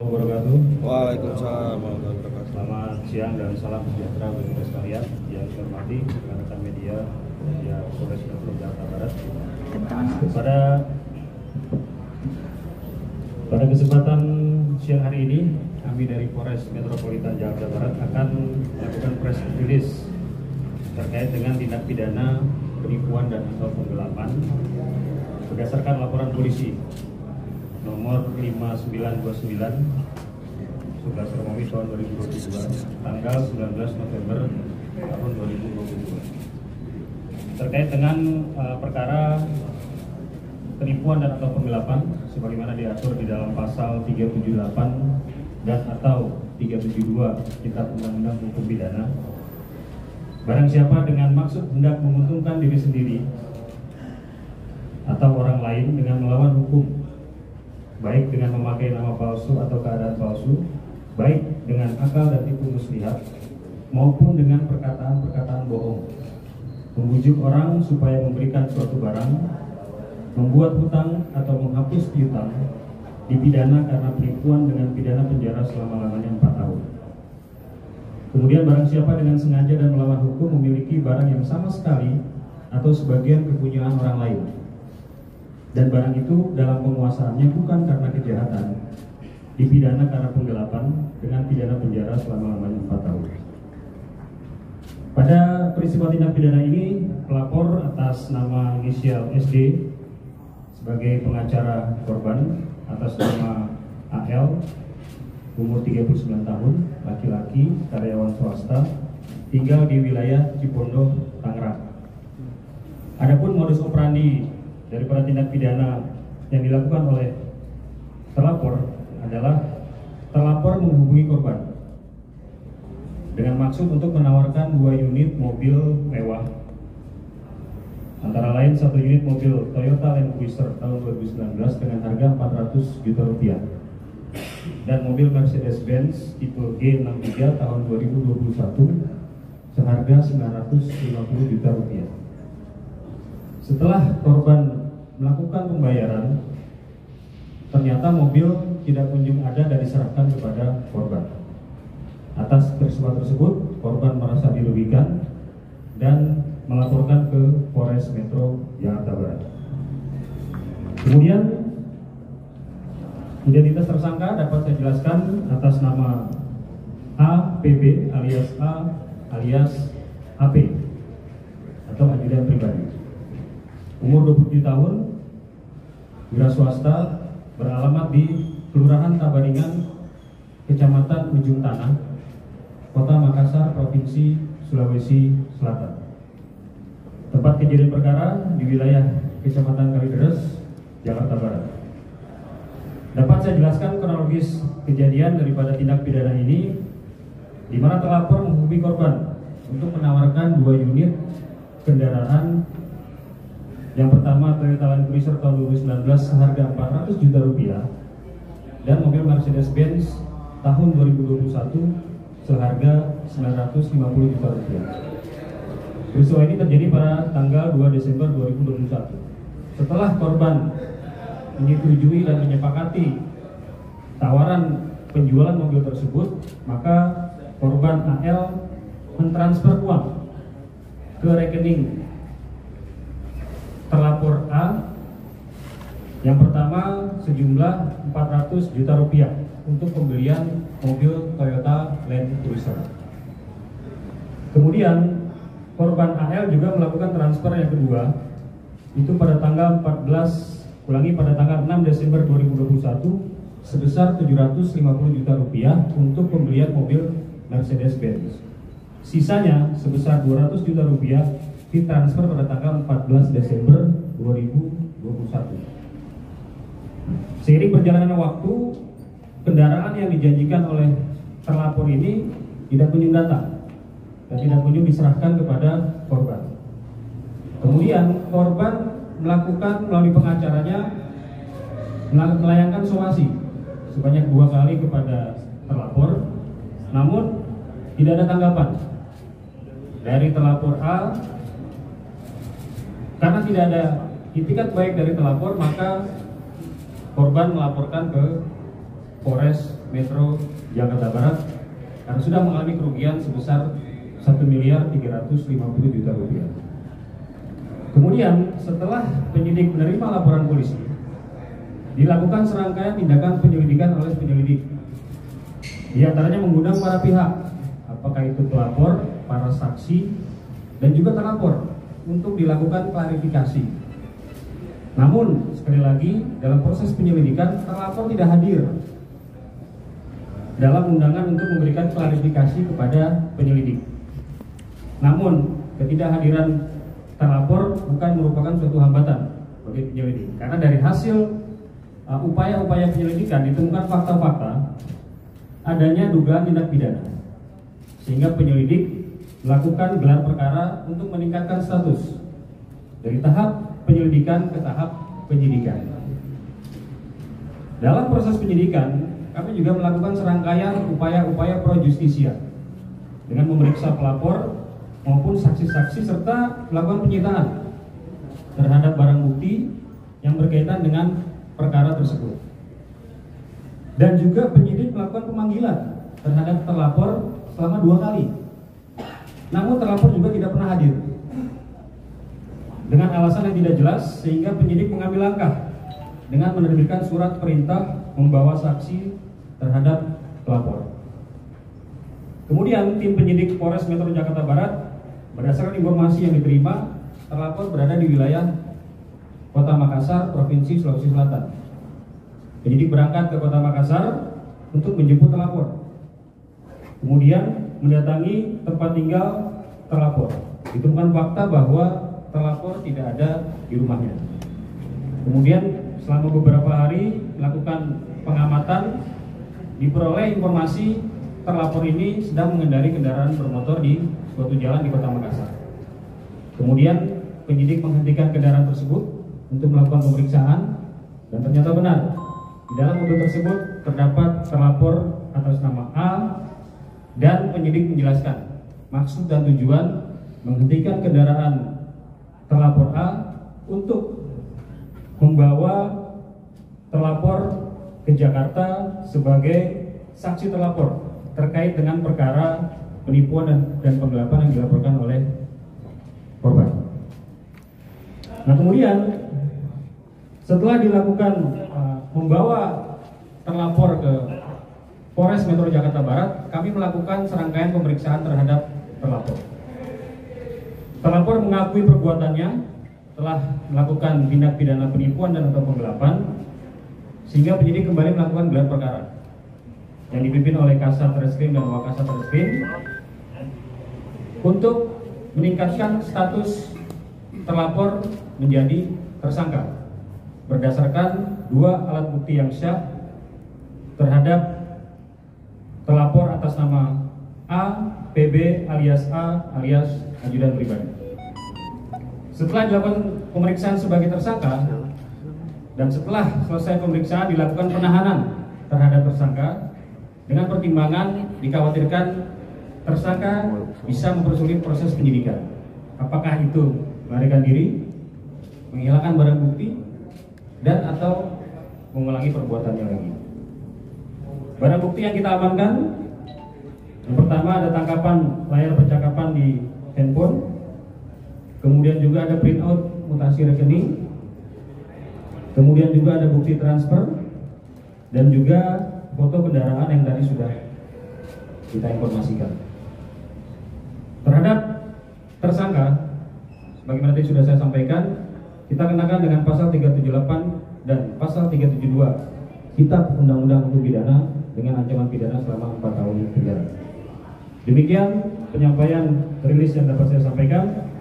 Wabarakatuh. Waalaikumsalam warahmatullahi wabarakatuh. Selamat siang dan salam sejahtera bagi kita sekalian yang saya hormati rekan-rekan media yang Polres Metro Jakarta Barat. Pada kesempatan siang hari ini, kami dari Polres Metropolitan Jakarta Barat akan melakukan press release terkait dengan tindak pidana penipuan dan atau penggelapan berdasarkan laporan polisi nomor 5929 11 Romawi tahun 2022 tanggal 19 November tahun 2022 terkait dengan perkara penipuan dan atau penggelapan sebagaimana diatur di dalam pasal 378 dan atau 372 Kitab Undang-Undang Hukum Pidana. Barang siapa dengan maksud hendak menguntungkan diri sendiri atau orang lain dengan melawan hukum, baik dengan memakai nama palsu atau keadaan palsu, baik dengan akal dan tipu muslihat, maupun dengan perkataan-perkataan bohong, membujuk orang supaya memberikan suatu barang, membuat hutang atau menghapus piutang, dipidana karena penipuan dengan pidana penjara selama-lamanya 4 tahun. Kemudian barang siapa dengan sengaja dan melawan hukum memiliki barang yang sama sekali atau sebagian kepunyaan orang lain, dan barang itu dalam penguasaannya bukan karena kejahatan, dipidana karena penggelapan dengan pidana penjara selama-lamanya 4 tahun. Pada peristiwa tindak pidana ini, pelapor atas nama inisial SD sebagai pengacara korban atas nama AL, umur 39 tahun, laki-laki, karyawan swasta, tinggal di wilayah Cipondoh, Tangerang. Adapun modus operandi daripada tindak pidana yang dilakukan oleh terlapor adalah terlapor menghubungi korban dengan maksud untuk menawarkan 2 unit mobil mewah, antara lain 1 unit mobil Toyota Land Cruiser tahun 2019 dengan harga 400 juta rupiah dan mobil Mercedes-Benz tipe G63 tahun 2021 seharga 950 juta rupiah. Setelah korban melakukan pembayaran, ternyata mobil tidak kunjung ada dan diserahkan kepada korban. Atas peristiwa tersebut, korban merasa dirugikan dan melaporkan ke Polres Metro Jakarta Barat. Kemudian identitas tersangka dapat saya jelaskan atas nama APB alias A alias AP atau ajudan pribadi. Umur 27 tahun, wira swasta, beralamat di Kelurahan Tabaringan, Kecamatan Ujung Tanah, Kota Makassar, Provinsi Sulawesi Selatan. Tempat kejadian perkara di wilayah Kecamatan Kalideres, Jakarta Barat. Dapat saya jelaskan kronologis kejadian daripada tindak pidana ini, di mana terlapor menghubungi korban untuk menawarkan 2 unit kendaraan. Yang pertama Toyota Land Cruiser tahun 2019 seharga 400 juta rupiah dan mobil Mercedes-Benz tahun 2021 seharga 950 juta rupiah. Peristiwa ini terjadi pada tanggal 2 Desember 2021. Setelah korban menyetujui dan menyepakati tawaran penjualan mobil tersebut, maka korban AL mentransfer uang ke rekening terlapor A yang pertama sejumlah 400 juta rupiah untuk pembelian mobil Toyota Land Cruiser. Kemudian korban AL juga melakukan transfer yang kedua itu pada tanggal 6 Desember 2021 sebesar 750 juta rupiah untuk pembelian mobil Mercedes-Benz. Sisanya sebesar 200 juta rupiah ditransfer pada tanggal 14 Desember 2021. Seiring perjalanan waktu, kendaraan yang dijanjikan oleh terlapor ini tidak kunjung datang dan tidak kunjung diserahkan kepada korban. Kemudian korban melakukan melalui pengacaranya melayangkan somasi sebanyak 2 kali kepada terlapor, namun tidak ada tanggapan dari terlapor A. Karena tidak ada itikat baik dari terlapor, maka korban melaporkan ke Polres Metro Jakarta Barat karena sudah mengalami kerugian sebesar 1.350 juta rupiah. Kemudian setelah penyidik menerima laporan polisi, dilakukan serangkaian tindakan penyelidikan oleh penyelidik. Di antaranya mengundang para pihak, apakah itu pelapor, para saksi, dan juga terlapor untuk dilakukan klarifikasi. Namun sekali lagi dalam proses penyelidikan terlapor tidak hadir dalam undangan untuk memberikan klarifikasi kepada penyelidik. Namun ketidakhadiran terlapor bukan merupakan suatu hambatan bagi penyelidik, karena dari hasil upaya-upaya penyelidikan ditemukan fakta-fakta adanya dugaan tindak pidana, sehingga penyelidik melakukan gelar perkara untuk meningkatkan status dari tahap penyelidikan ke tahap penyidikan. Dalam proses penyidikan, kami juga melakukan serangkaian upaya-upaya pro justisia dengan memeriksa pelapor maupun saksi-saksi serta melakukan penyitaan terhadap barang bukti yang berkaitan dengan perkara tersebut. Dan juga penyidik melakukan pemanggilan terhadap terlapor selama 2 kali. Namun terlapor juga tidak pernah hadir dengan alasan yang tidak jelas, sehingga penyidik mengambil langkah dengan menerbitkan surat perintah membawa saksi terhadap pelapor. Kemudian tim penyidik Polres Metro Jakarta Barat berdasarkan informasi yang diterima, terlapor berada di wilayah Kota Makassar, Provinsi Sulawesi Selatan. Penyidik berangkat ke Kota Makassar untuk menjemput terlapor. Kemudian mendatangi tempat tinggal terlapor. Ditemukan fakta bahwa terlapor tidak ada di rumahnya. Kemudian selama beberapa hari melakukan pengamatan, diperoleh informasi terlapor ini sedang mengendarai kendaraan bermotor di suatu jalan di Kota Makassar. Kemudian penyidik menghentikan kendaraan tersebut untuk melakukan pemeriksaan, dan ternyata benar di dalam mobil tersebut terdapat terlapor atas nama A, dan penyidik menjelaskan maksud dan tujuan menghentikan kendaraan terlapor A untuk membawa terlapor ke Jakarta sebagai saksi terlapor terkait dengan perkara penipuan dan penggelapan yang dilaporkan oleh korban. Nah, kemudian setelah dilakukan membawa terlapor ke Polres Metro Jakarta Barat, kami melakukan serangkaian pemeriksaan terhadap terlapor. Terlapor mengakui perbuatannya telah melakukan tindak pidana penipuan dan atau penggelapan, sehingga penyidik kembali melakukan gelar perkara yang dipimpin oleh Kasat Reskrim dan Wakasat Reskrim untuk meningkatkan status terlapor menjadi tersangka berdasarkan 2 alat bukti yang syah terhadap terlapor atas nama A, PB alias A alias ajudan pribadi. Setelah dilakukan pemeriksaan sebagai tersangka dan setelah selesai pemeriksaan dilakukan penahanan terhadap tersangka dengan pertimbangan dikhawatirkan tersangka bisa mempersulit proses penyidikan. Apakah itu melarikan diri, menghilangkan barang bukti, dan atau mengulangi perbuatannya lagi. Barang bukti yang kita amankan, yang pertama ada tangkapan layar percakapan di handphone, kemudian juga ada printout mutasi rekening, kemudian juga ada bukti transfer, dan juga foto kendaraan yang tadi sudah kita informasikan. Terhadap tersangka, sebagaimana tadi sudah saya sampaikan, kita kenakan dengan pasal 378 dan pasal 372 Kitab Undang-Undang Hukum Pidana dengan ancaman pidana selama 4 tahun penjara. Demikian penyampaian rilis yang dapat saya sampaikan.